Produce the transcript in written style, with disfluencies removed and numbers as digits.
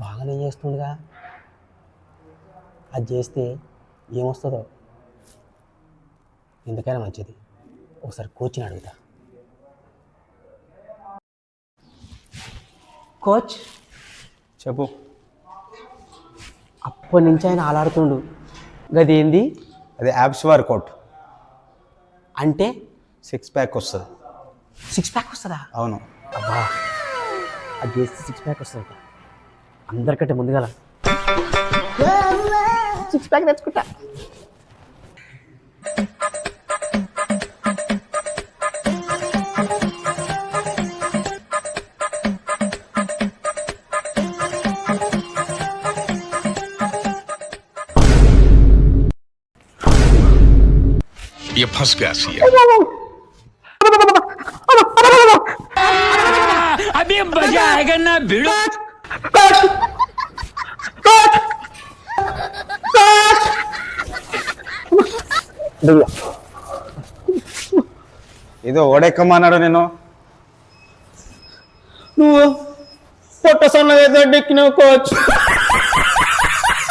బాగానే చేస్తుండగా. అది చేస్తే ఏమొస్తుందో. ఎందుకైనా మంచిది ఒకసారి కోచ్ని అడుగుతా. కోచ్ చెప్పు. అప్పటి నుంచి ఆయన ఆలాడుతుండు. గదేంది? అది యాబ్స్ వర్కౌట్. అంటే 6 ప్యాక్ వస్తుంది. 6 ప్యాక్ వస్తుందా? అవును. అబ్బా, అది చేస్తే 6 ప్యాక్ వస్తుంది. అందరికంటే ముందుగా 6 ప్యాక్ తెచ్చుకుంటా. ये फंस गया सी अभी मजा आएगा ना भिड़ो. ఇది ఓడెక్కమన్నాడు నేను. నువ్వు పొట్ట సన్నగా ఎక్కినావు కోచ్.